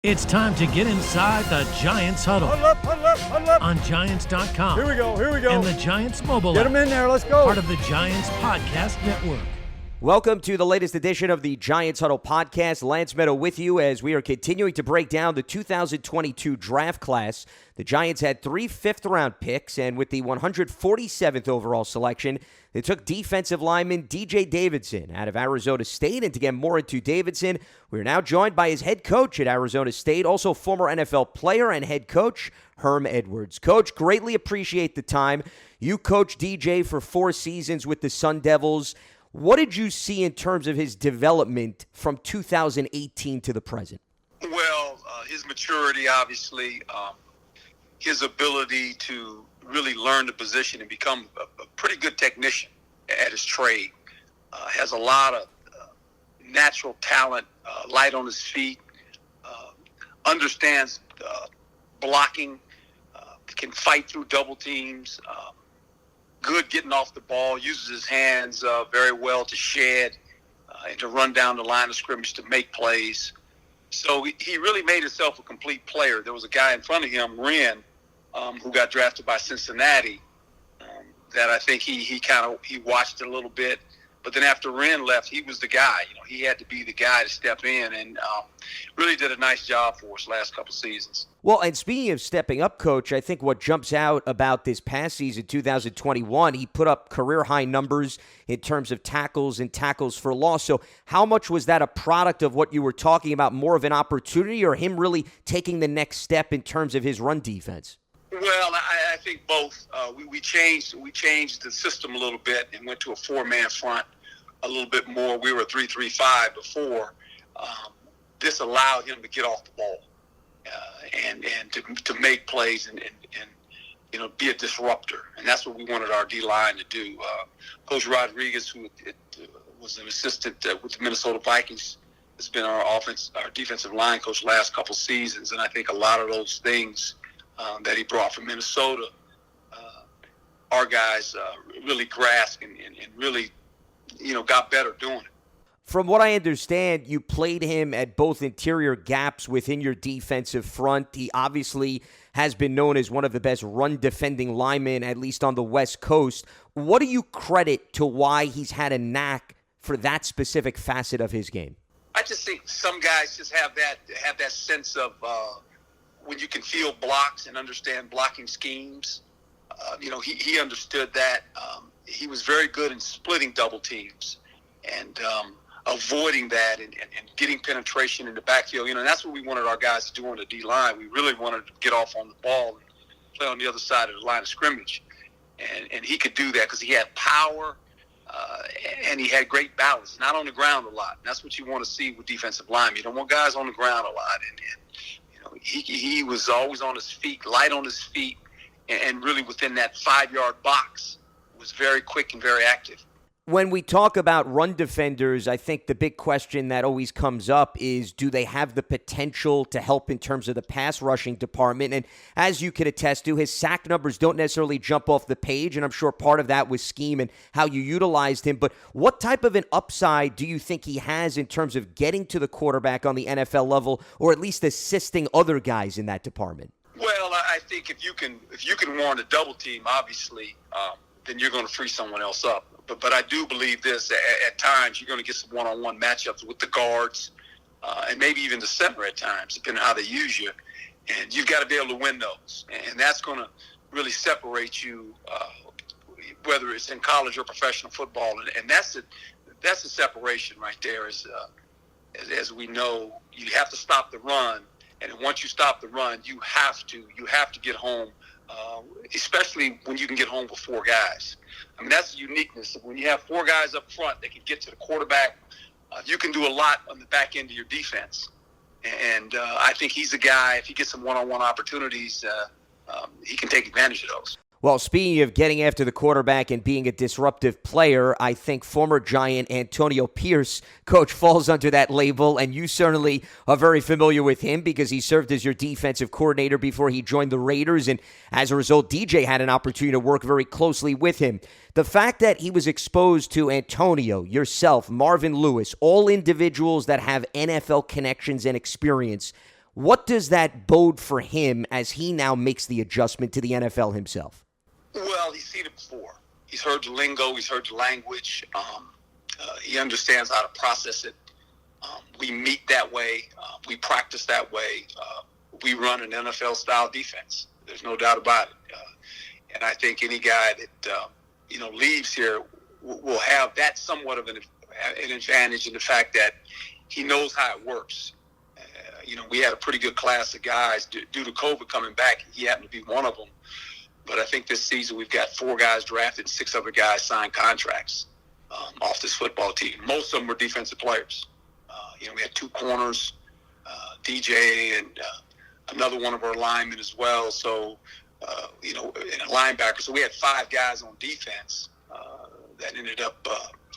It's time to get inside the Giants huddle. Huddle up, huddle up, huddle up. On Giants.com. Here we go. And the Giants mobile Get app. them in there, let's go. Part of the Giants Podcast Network. Welcome to the latest edition of the Giants Huddle Podcast. Lance Medow with you as we are continuing to break down the 2022 draft class. The Giants had 3 fifth-round picks, and with the 147th overall selection, they took defensive lineman DJ Davidson out of Arizona State. And to get more into Davidson, we're now joined by his head coach at Arizona State, also former NFL player and head coach, Herm Edwards. Coach, greatly appreciate the time. You coached DJ for 4 seasons with the Sun Devils. What did you see in terms of his development from 2018 to the present? Well, his maturity, obviously, his ability to really learn the position and become a pretty good technician at his trade, has a lot of natural talent, light on his feet, understands blocking, can fight through double teams, good getting off the ball, uses his hands very well to shed and to run down the line of scrimmage to make plays. So he really made himself a complete player. There was a guy in front of him, Wren, who got drafted by Cincinnati, that I think he watched a little bit. But then after Wren left, he was the guy. You know, he had to be the guy to step in, and really did a nice job for us last couple seasons. Well, and speaking of stepping up, Coach, I think what jumps out about this past season, 2021, he put up career-high numbers in terms of tackles and tackles for loss. So how much was that a product of what you were talking about, more of an opportunity, or him really taking the next step in terms of his run defense? Well, I think both. We changed the system a little bit and went to a 4-man front a little bit more. We were 3-3-5 before. This allowed him to get off the ball and to make plays and be a disruptor. And that's what we wanted our D-line to do. Coach Rodriguez, who was an assistant with the Minnesota Vikings, has been our defensive line coach the last couple seasons, and I think a lot of those things that he brought from Minnesota, our guys really grasped and really, got better doing it. From what I understand, you played him at both interior gaps within your defensive front. He obviously has been known as one of the best run-defending linemen, at least on the West Coast. What do you credit to why he's had a knack for that specific facet of his game? I just think some guys just have that sense of when you can feel blocks and understand blocking schemes. He understood that. He was very good in splitting double teams and avoiding that and getting penetration in the backfield. And that's what we wanted our guys to do on the D-line. We really wanted to get off on the ball and play on the other side of the line of scrimmage. And he could do that because he had power and he had great balance, not on the ground a lot. And that's what you want to see with defensive linemen. You don't want guys on the ground a lot. And he was always on his feet, light on his feet, and really within that 5-yard box was very quick and very active. When we talk about run defenders, I think the big question that always comes up is, do they have the potential to help in terms of the pass rushing department? And as you could attest to, his sack numbers don't necessarily jump off the page, and I'm sure part of that was scheme and how you utilized him. But what type of an upside do you think he has in terms of getting to the quarterback on the NFL level, or at least assisting other guys in that department? Well, I think if you can warrant a double team, obviously, then you're going to free someone else up. But I do believe this, at times you're going to get some one-on-one matchups with the guards and maybe even the center at times, depending on how they use you. And you've got to be able to win those. And that's going to really separate you, whether it's in college or professional football. And that's the separation right there. As we know, you have to stop the run. And once you stop the run, you have to get home, especially when you can get home with 4 guys. I mean, that's the uniqueness. When you have 4 guys up front that can get to the quarterback, you can do a lot on the back end of your defense. And I think he's a guy, if he gets some one-on-one opportunities, he can take advantage of those. Well, speaking of getting after the quarterback and being a disruptive player, I think former Giant Antonio Pierce, Coach, falls under that label, and you certainly are very familiar with him because he served as your defensive coordinator before he joined the Raiders, and as a result, DJ had an opportunity to work very closely with him. The fact that he was exposed to Antonio, yourself, Marvin Lewis, all individuals that have NFL connections and experience, What does that bode for him as he now makes the adjustment to the NFL himself? Well, he's seen it before. He's heard the lingo. He's heard the language. He understands how to process it. We meet that way. We practice that way. We run an NFL-style defense. There's no doubt about it. And I think any guy that leaves here will have that somewhat of an advantage in the fact that he knows how it works. We had a pretty good class of guys due to COVID coming back. He happened to be one of them. But I think this season we've got 4 guys drafted, 6 other guys signed contracts off this football team. Most of them were defensive players. We had 2 corners, DJ and another one of our linemen as well. So, and a linebacker. So we had 5 guys on defense that ended up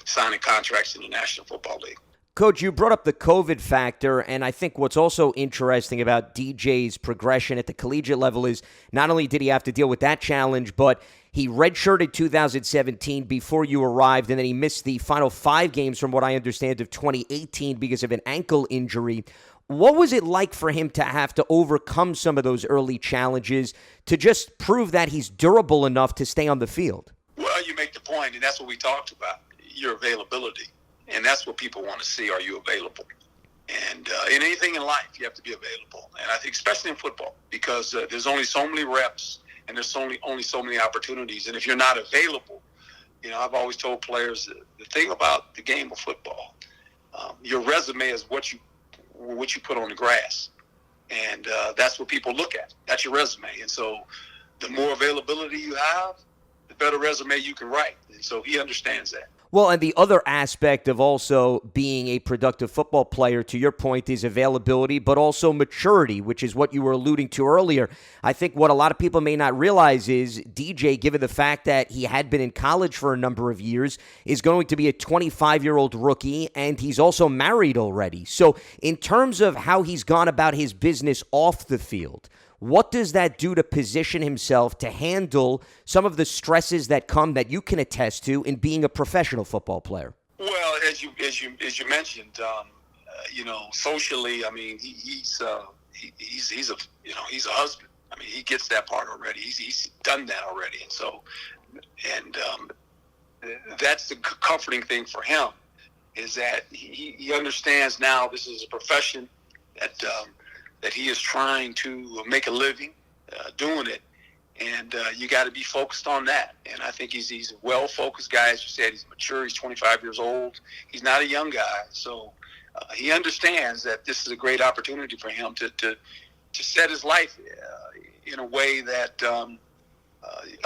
signing contracts in the National Football League. Coach, you brought up the COVID factor, and I think what's also interesting about DJ's progression at the collegiate level is not only did he have to deal with that challenge, but he redshirted 2017 before you arrived, and then he missed the final 5 games, from what I understand, of 2018 because of an ankle injury. What was it like for him to have to overcome some of those early challenges to just prove that he's durable enough to stay on the field? Well, you make the point, and that's what we talked about, your availability. And that's what people want to see. Are you available? And in anything in life, you have to be available. And I think especially in football, because there's only so many reps and there's only so many opportunities. And if you're not available, I've always told players the thing about the game of football, your resume is what you put on the grass. And that's what people look at. That's your resume. And so the more availability you have, the better resume you can write. And so he understands that. Well, and the other aspect of also being a productive football player, to your point, is availability, but also maturity, which is what you were alluding to earlier. I think what a lot of people may not realize is DJ, given the fact that he had been in college for a number of years, is going to be a 25-year-old rookie, and he's also married already. So in terms of how he's gone about his business off the field, what does that do to position himself to handle some of the stresses that come that you can attest to in being a professional football player? Well, as you mentioned, socially, I mean, he's a husband. I mean, he gets that part already. He's done that already, and that's the comforting thing for him, is that he understands now this is a profession that he is trying to make a living doing it. And you got to be focused on that. And I think he's a well-focused guy. As you said, he's mature. He's 25 years old. He's not a young guy. So he understands that this is a great opportunity for him to set his life in a way that a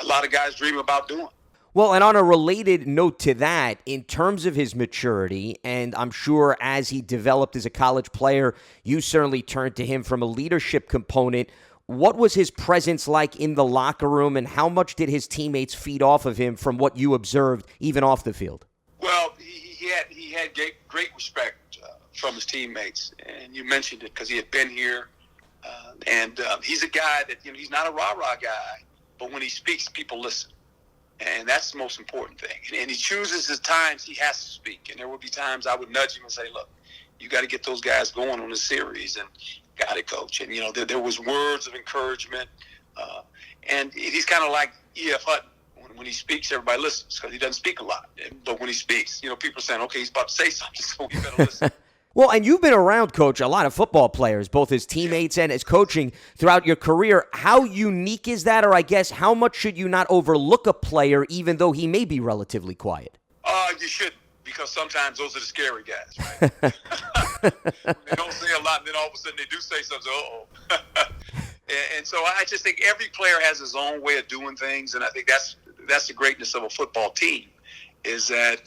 lot of guys dream about doing. Well, and on a related note to that, in terms of his maturity, and I'm sure as he developed as a college player, you certainly turned to him from a leadership component. What was his presence like in the locker room, and how much did his teammates feed off of him from what you observed, even off the field? Well, he had great respect from his teammates, and you mentioned it because he had been here. And he's a guy that, he's not a rah-rah guy, but when he speaks, people listen. And that's the most important thing. And he chooses his times he has to speak. And there will be times I would nudge him and say, look, you got to get those guys going on the series. And got it, coach. And, there was words of encouragement. And he's kind of like E.F. Hutton. When he speaks, everybody listens because he doesn't speak a lot. But when he speaks, people are saying, okay, he's about to say something, so we better listen. Well, and you've been around, Coach, a lot of football players, both as teammates and as coaching throughout your career. How unique is that, or I guess how much should you not overlook a player even though he may be relatively quiet? You shouldn't, because sometimes those are the scary guys, right? They don't say a lot, and then all of a sudden they do say something, uh-oh. And so I just think every player has his own way of doing things, and I think that's the greatness of a football team. Is that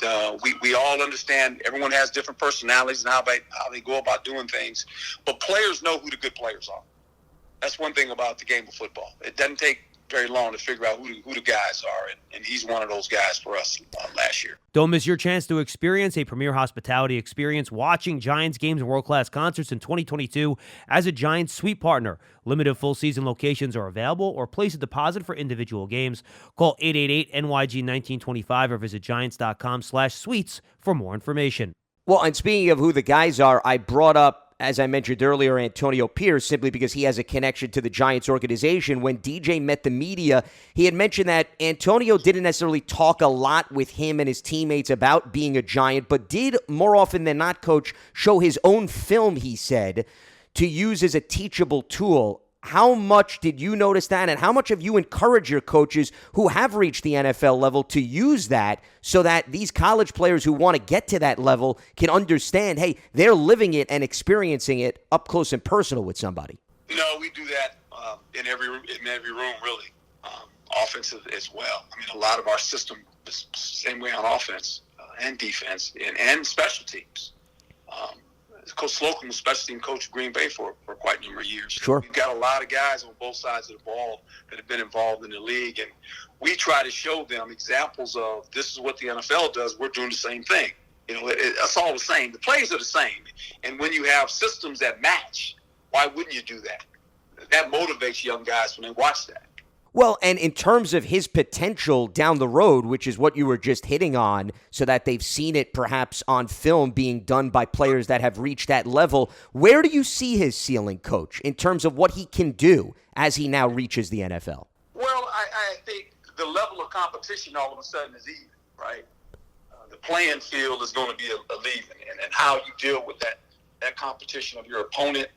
we all understand everyone has different personalities and how they go about doing things. But players know who the good players are. That's one thing about the game of football. It doesn't take very long to figure out who the guys are, and he's one of those guys for us last year. Don't miss your chance to experience a premier hospitality experience watching Giants games and world-class concerts in 2022 as a Giants suite partner. Limited full-season locations are available, or place a deposit for individual games. Call 888-NYG-1925 or visit Giants.com/suites for more information. Well, and speaking of who the guys are, I brought up as I mentioned earlier, Antonio Pierce, simply because he has a connection to the Giants organization. When DJ met the media, he had mentioned that Antonio didn't necessarily talk a lot with him and his teammates about being a Giant, but did more often than not, Coach, show his own film, he said, to use as a teachable tool. How much did you notice that, and how much have you encouraged your coaches who have reached the NFL level to use that so that these college players who want to get to that level can understand, hey, they're living it and experiencing it up close and personal with somebody? No, we do that in every room, really. Offensive as well. I mean, a lot of our system is the same way on offense and defense and special teams. Coach Slocum was special team coach of Green Bay for quite a number of years. Sure. We've got a lot of guys on both sides of the ball that have been involved in the league, and we try to show them examples of this is what the NFL does. We're doing the same thing. It's all the same. The plays are the same. And when you have systems that match, why wouldn't you do that? That motivates young guys when they watch that. Well, and in terms of his potential down the road, which is what you were just hitting on, so that they've seen it perhaps on film being done by players that have reached that level, where do you see his ceiling, Coach, in terms of what he can do as he now reaches the NFL? Well, I think the level of competition all of a sudden is even, right? The playing field is going to be a leaving, and how you deal with that competition of your opponent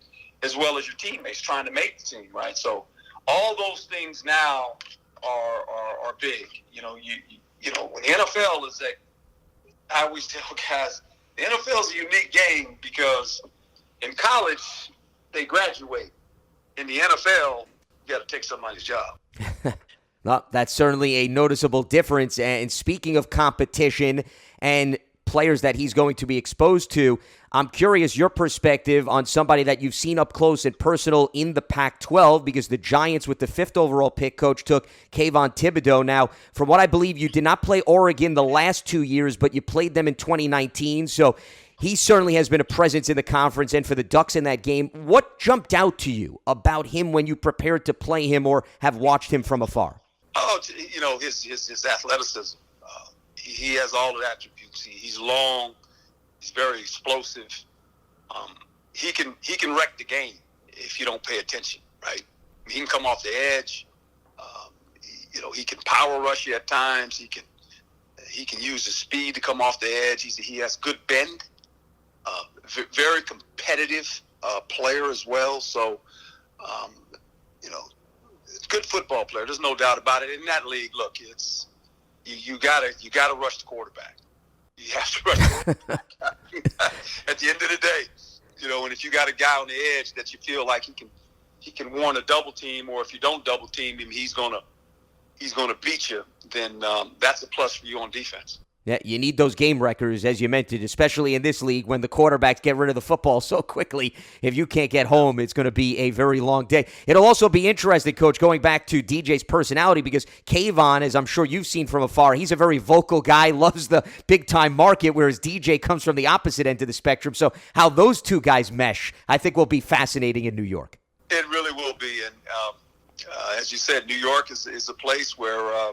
as well as your teammates trying to make the team, right? So all those things now are big. You know, when the NFL is I always tell guys, the NFL is a unique game because in college they graduate. In the NFL, you got to take somebody's job. Well, that's certainly a noticeable difference. And speaking of competition and players that he's going to be exposed to, I'm curious your perspective on somebody that you've seen up close and personal in the Pac-12, because the Giants with the 5th overall pick, Coach, took Kayvon Thibodeau. Now, from what I believe, you did not play Oregon the last 2 years, but you played them in 2019, so he certainly has been a presence in the conference and for the Ducks in that game. What jumped out to you about him when you prepared to play him or have watched him from afar? Oh, his athleticism. He has all the attributes. He's long. He's very explosive. He can wreck the game if you don't pay attention, right? He can come off the edge. He can power rush you at times. He can use his speed to come off the edge. He has good bend. Very competitive player as well. So, it's a good football player. There's no doubt about it. In that league, look, it's you gotta rush the quarterback. You have to rush the quarterback. At the end of the day, and if you got a guy on the edge that you feel like he can warrant a double team, or if you don't double team him, he's gonna beat you, then that's a plus for you on defense. Yeah, you need those game wreckers, as you mentioned, especially in this league when the quarterbacks get rid of the football so quickly. If you can't get home, it's going to be a very long day. It'll also be interesting, Coach, going back to DJ's personality, because Kayvon, as I'm sure you've seen from afar, he's a very vocal guy, loves the big-time market, whereas DJ comes from the opposite end of the spectrum. So how those two guys mesh, I think, will be fascinating in New York. It really will be. And as you said, New York is a place where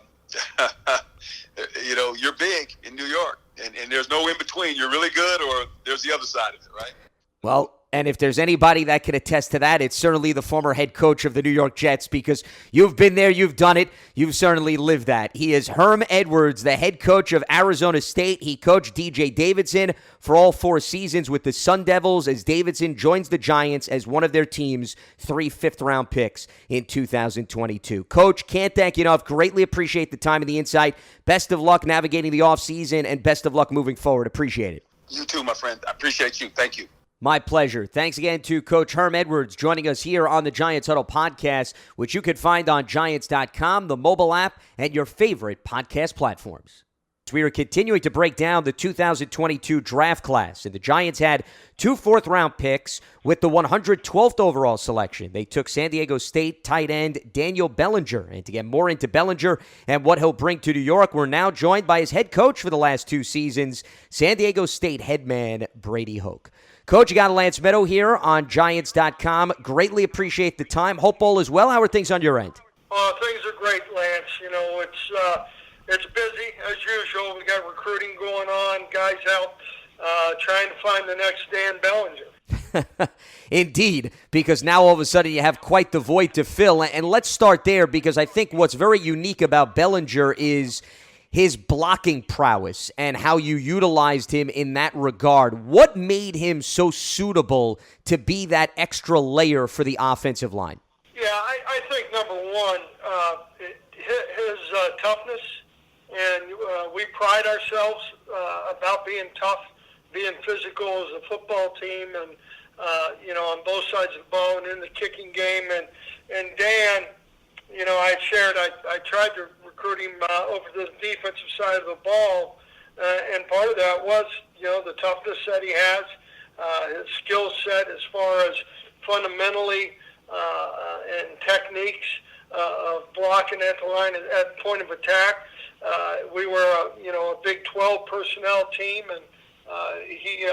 you're big in New York, and there's no in between. You're really good, or there's the other side of it, right? Well, and if there's anybody that can attest to that, it's certainly the former head coach of the New York Jets, because you've been there, you've done it, you've certainly lived that. He is Herm Edwards, the head coach of Arizona State. He coached DJ Davidson for all 4 seasons with the Sun Devils as Davidson joins the Giants as one of their team's 3 fifth-round picks in 2022. Coach, can't thank you enough. Greatly appreciate the time and the insight. Best of luck navigating the offseason, and best of luck moving forward. Appreciate it. You too, my friend. I appreciate you. Thank you. My pleasure. Thanks again to Coach Herm Edwards joining us here on the Giants Huddle podcast, which you can find on Giants.com, the mobile app, and your favorite podcast platforms. We are continuing to break down the 2022 draft class, and the Giants had 2 fourth-round picks with the 112th overall selection. They took San Diego State tight end Daniel Bellinger, and to get more into Bellinger and what he'll bring to New York, we're now joined by his head coach for the last 2 seasons, San Diego State head man Brady Hoke. Coach, you got Lance Medow here on Giants.com. Greatly appreciate the time. Hope all is well. How are things on your end? Things are great, Lance. It's busy as usual. We got recruiting going on, guys out trying to find the next Dan Bellinger. Indeed, because now all of a sudden you have quite the void to fill. And let's start there, because I think what's very unique about Bellinger is his blocking prowess and how you utilized him in that regard. What made him so suitable to be that extra layer for the offensive line? Yeah, I think number one, his toughness, and we pride ourselves about being tough, being physical as a football team, and on both sides of the ball and in the kicking game. And Dan, I tried to recruit him over the defensive side of the ball, and part of that was the toughness that he has, his skill set as far as fundamentally and techniques of blocking at the line at point of attack. We were a Big 12 personnel team, and he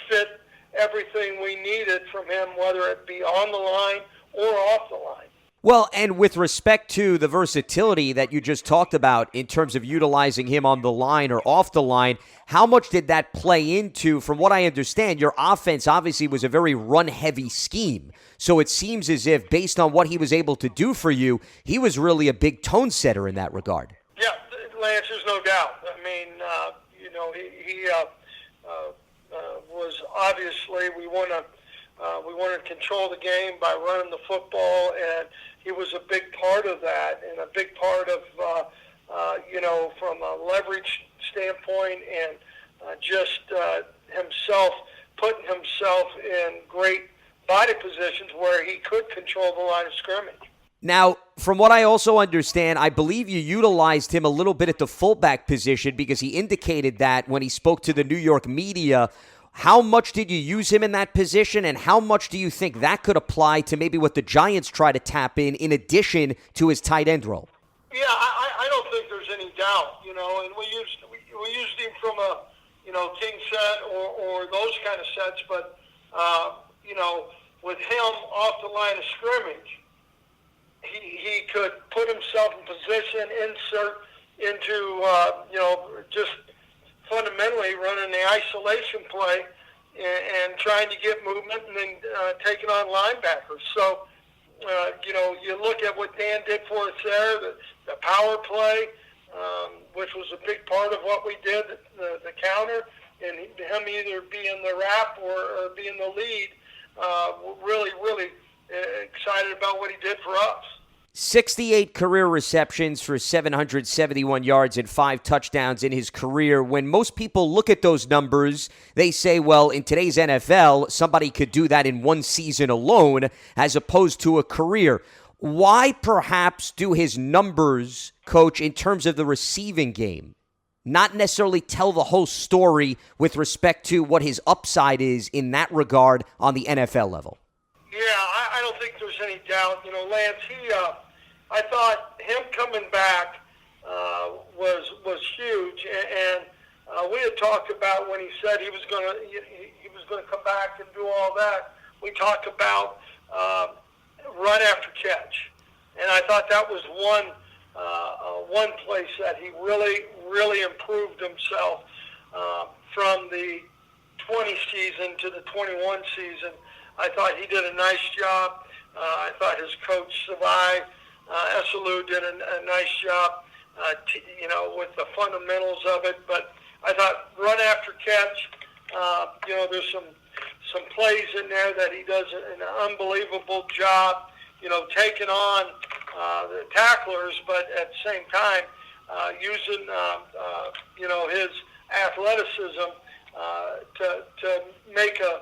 fit everything we needed from him, whether it be on the line or off the line. Well, and with respect to the versatility that you just talked about in terms of utilizing him on the line or off the line, how much did that play into, from what I understand, your offense obviously was a very run-heavy scheme. So it seems as if, based on what he was able to do for you, he was really a big tone setter in that regard. Yeah, Lance, there's no doubt. I mean, he was obviously, we want to control the game by running the football, and he was a big part of that, and a big part of, from a leverage standpoint, and just himself, putting himself in great body positions where he could control the line of scrimmage. Now, from what I also understand, I believe you utilized him a little bit at the fullback position, because he indicated that when he spoke to the New York media. How much did you use him in that position, and how much do you think that could apply to maybe what the Giants try to tap in addition to his tight end role? Yeah, I don't think there's any doubt, and we used him from a, king set or those kind of sets, but, with him off the line of scrimmage, he could put himself in position, insert into, just fundamentally running the isolation play and trying to get movement and then taking on linebackers. So, you look at what Dan did for us there, the power play, which was a big part of what we did, the counter, and him either being the wrap or being the lead. Really, really excited about what he did for us. 68 career receptions for 771 yards and 5 touchdowns in his career. When most people look at those numbers, they say, well, in today's NFL, somebody could do that in one season alone as opposed to a career. Why perhaps do his numbers, Coach, in terms of the receiving game, not necessarily tell the whole story with respect to what his upside is in that regard on the NFL level? Yeah, I don't think there's any doubt. Lance, I thought him coming back was huge, and we had talked about when he said he was going to come back and do all that. We talked about run after catch, and I thought that was one place that he really improved himself from the 20 season to the 21 season. I thought he did a nice job. I thought his coach, Savai Esalu, did a nice job, with the fundamentals of it. But I thought run after catch, there's some plays in there that he does an unbelievable job, taking on the tacklers, but at the same time using, his athleticism to make a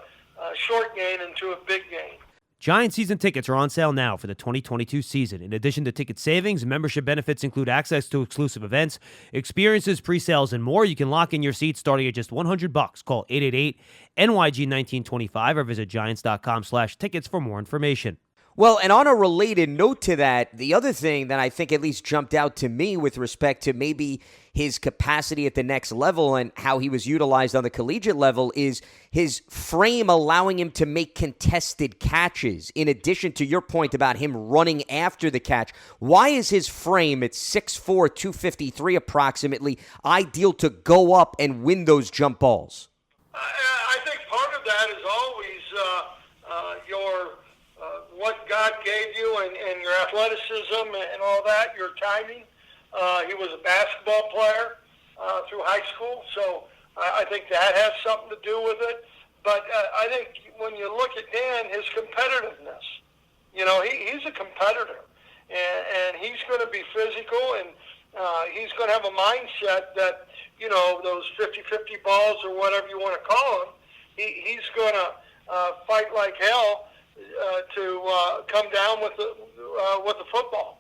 short gain into a big gain. Giants season tickets are on sale now for the 2022 season. In addition to ticket savings, membership benefits include access to exclusive events, experiences, pre-sales, and more. You can lock in your seats starting at just $100. Call 888-NYG-1925 or visit giants.com/tickets for more information. Well, and on a related note to that, the other thing that I think at least jumped out to me with respect to maybe his capacity at the next level and how he was utilized on the collegiate level is his frame allowing him to make contested catches, in addition to your point about him running after the catch. Why is his frame at 6'4", 253 approximately, ideal to go up and win those jump balls? I think part of that is always what God gave you and your athleticism and all that, your timing. He was a basketball player through high school, so I think that has something to do with it. But I think when you look at Dan, his competitiveness, he's a competitor, and he's going to be physical, and he's going to have a mindset that, those 50-50 balls or whatever you want to call them, he's going to fight like hell to come down with the football.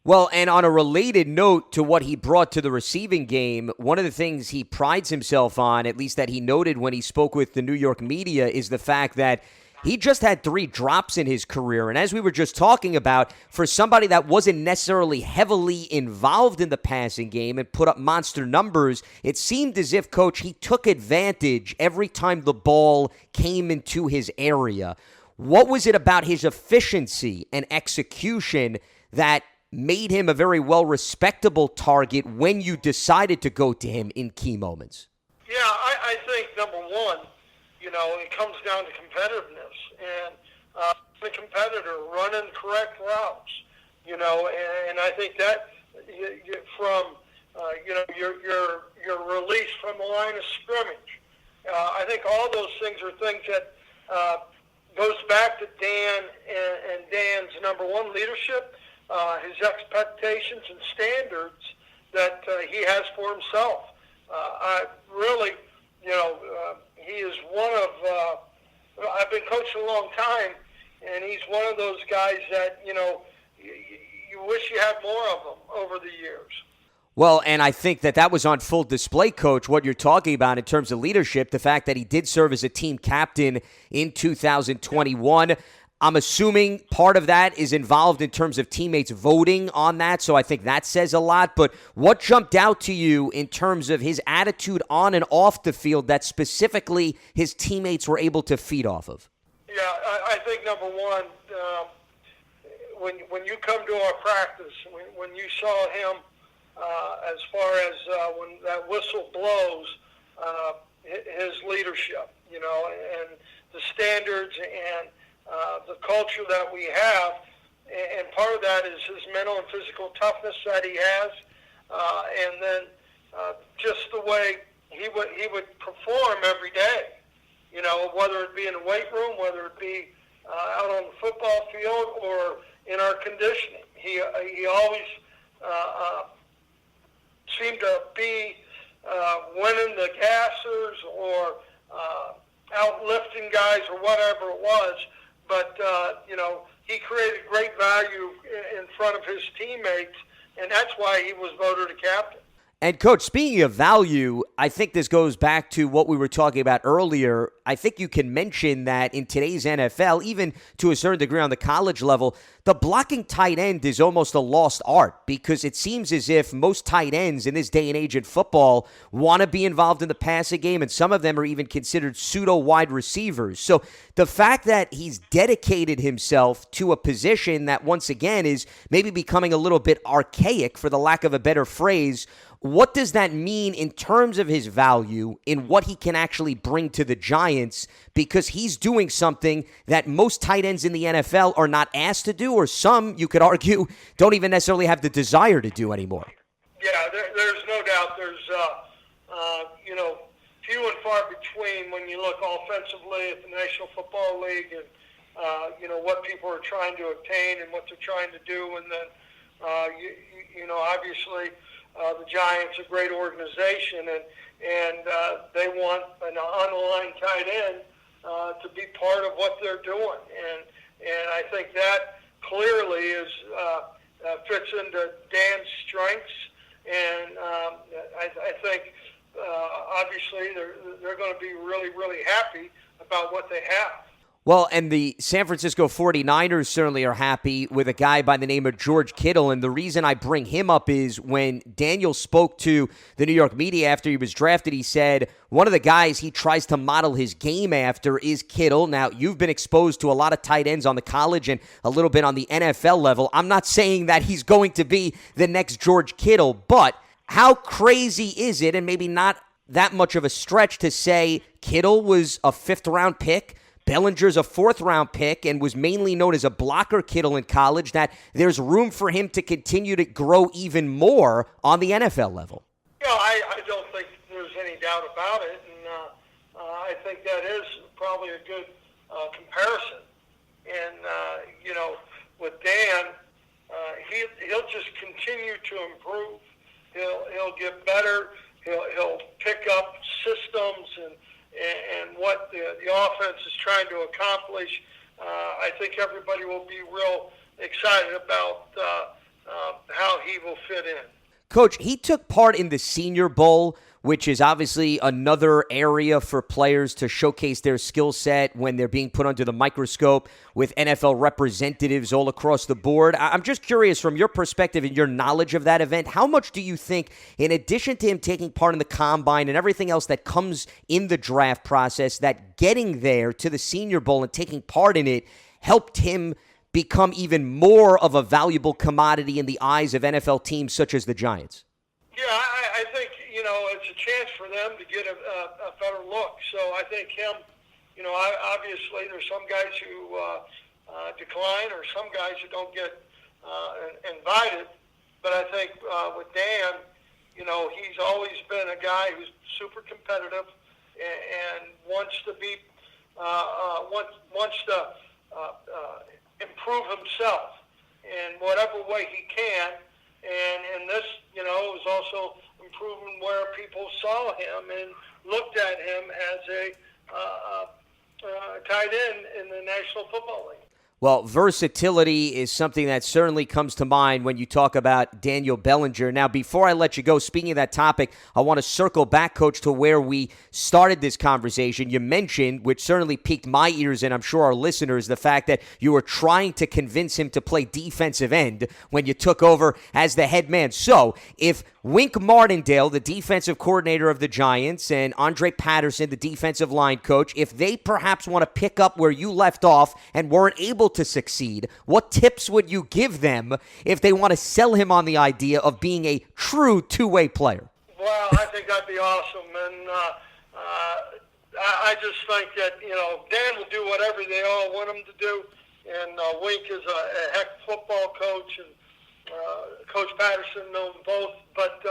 Well, and on a related note to what he brought to the receiving game, one of the things he prides himself on, at least that he noted when he spoke with the New York media, is the fact that he just had 3 drops in his career. And as we were just talking about, for somebody that wasn't necessarily heavily involved in the passing game and put up monster numbers, it seemed as if, Coach, he took advantage every time the ball came into his area. What was it about his efficiency and execution that made him a very well-respectable target when you decided to go to him in key moments? Yeah, I think, number one, it comes down to competitiveness and the competitor running correct routes, and I think that from, your release from the line of scrimmage. I think all those things are things that goes back to Dan and Dan's, number one, leadership, his expectations and standards that he has for himself. I really, he is one of, I've been coaching a long time, and he's one of those guys that, you wish you had more of them over the years. Well, and I think that was on full display, Coach, what you're talking about in terms of leadership, the fact that he did serve as a team captain in 2021. I'm assuming part of that is involved in terms of teammates voting on that, so I think that says a lot. But what jumped out to you in terms of his attitude on and off the field that specifically his teammates were able to feed off of? Yeah, I think, number one, when you come to our practice, when you saw him, as far as when that whistle blows, his leadership, and the standards and the culture that we have, and part of that is his mental and physical toughness that he has, and then just the way he would perform every day, whether it be in the weight room, whether it be out on the football field or in our conditioning. He always seemed to be winning the gassers or out lifting guys or whatever it was. But, he created great value in front of his teammates, and that's why he was voted a captain. And, Coach, speaking of value, I think this goes back to what we were talking about earlier. I think you can mention that in today's NFL, even to a certain degree on the college level, the blocking tight end is almost a lost art because it seems as if most tight ends in this day and age in football want to be involved in the passing game, and some of them are even considered pseudo-wide receivers. So the fact that he's dedicated himself to a position that, once again, is maybe becoming a little bit archaic, for the lack of a better phrase, what does that mean in terms of his value, in what he can actually bring to the Giants? Because he's doing something that most tight ends in the NFL are not asked to do, or some, you could argue, don't even necessarily have the desire to do anymore. Yeah, there's no doubt. There's, few and far between when you look offensively at the National Football League and, what people are trying to obtain and what they're trying to do. And then, obviously, the Giants are a great organization, and they want an on-the-line tight end to be part of what they're doing. And I think that clearly is fits into Dan's strengths, and I think obviously they're going to be really, really happy about what they have. Well, and the San Francisco 49ers certainly are happy with a guy by the name of George Kittle, and the reason I bring him up is when Daniel spoke to the New York media after he was drafted, he said one of the guys he tries to model his game after is Kittle. Now, you've been exposed to a lot of tight ends on the college and a little bit on the NFL level. I'm not saying that he's going to be the next George Kittle, but how crazy is it, and maybe not that much of a stretch to say Kittle was a fifth-round pick Bellinger's a fourth-round pick and was mainly known as a blocker kiddo in college, that there's room for him to continue to grow even more on the NFL level? Yeah, I don't think there's any doubt about it, and I think that is probably a good comparison. And, with Dan, he'll just continue to improve. He'll get better. He'll pick up systems and what the offense is trying to accomplish. I think everybody will be real excited about how he will fit in. Coach, he took part in the Senior Bowl, which is obviously another area for players to showcase their skill set when they're being put under the microscope with NFL representatives all across the board. I'm just curious, from your perspective and your knowledge of that event, how much do you think, in addition to him taking part in the combine and everything else that comes in the draft process, that getting there to the Senior Bowl and taking part in it helped him become even more of a valuable commodity in the eyes of NFL teams such as the Giants? Yeah, I think, it's a chance for them to get a better look. So I think him, obviously there's some guys who decline or some guys who don't get invited. But I think with Dan, he's always been a guy who's super competitive and wants to be, wants to improve himself in whatever way he can. And this, is also improving where people saw him and looked at him as a tight end in the National Football League. Well, versatility is something that certainly comes to mind when you talk about Daniel Bellinger. Now, before I let you go, speaking of that topic, I want to circle back, Coach, to where we started this conversation. You mentioned, which certainly piqued my ears and I'm sure our listeners, the fact that you were trying to convince him to play defensive end when you took over as the head man. So, if Wink Martindale, the defensive coordinator of the Giants, and Andre Patterson, the defensive line coach, if they perhaps want to pick up where you left off and weren't able to succeed, what tips would you give them if they want to sell him on the idea of being a true two-way player? Well, I think that'd be awesome. And I just think that, Dan will do whatever they all want him to do. And Wink is a heck football coach, and Coach Patterson know them both. But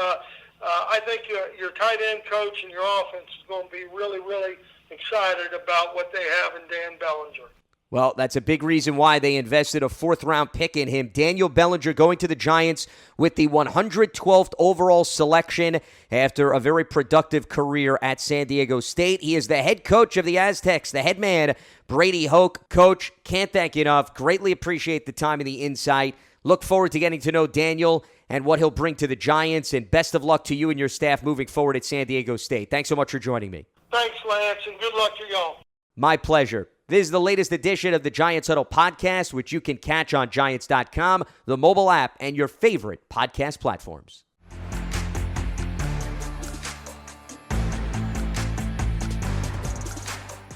I think your tight end coach and your offense is going to be really, really excited about what they have in Dan Bellinger. Well, that's a big reason why they invested a fourth-round pick in him. Daniel Bellinger going to the Giants with the 112th overall selection after a very productive career at San Diego State. He is the head coach of the Aztecs, the head man, Brady Hoke. Coach, can't thank you enough. Greatly appreciate the time and the insight. Look forward to getting to know Daniel and what he'll bring to the Giants, and best of luck to you and your staff moving forward at San Diego State. Thanks so much for joining me. Thanks, Lance, and good luck to y'all. My pleasure. This is the latest edition of the Giants Huddle podcast, which you can catch on Giants.com, the mobile app, and your favorite podcast platforms.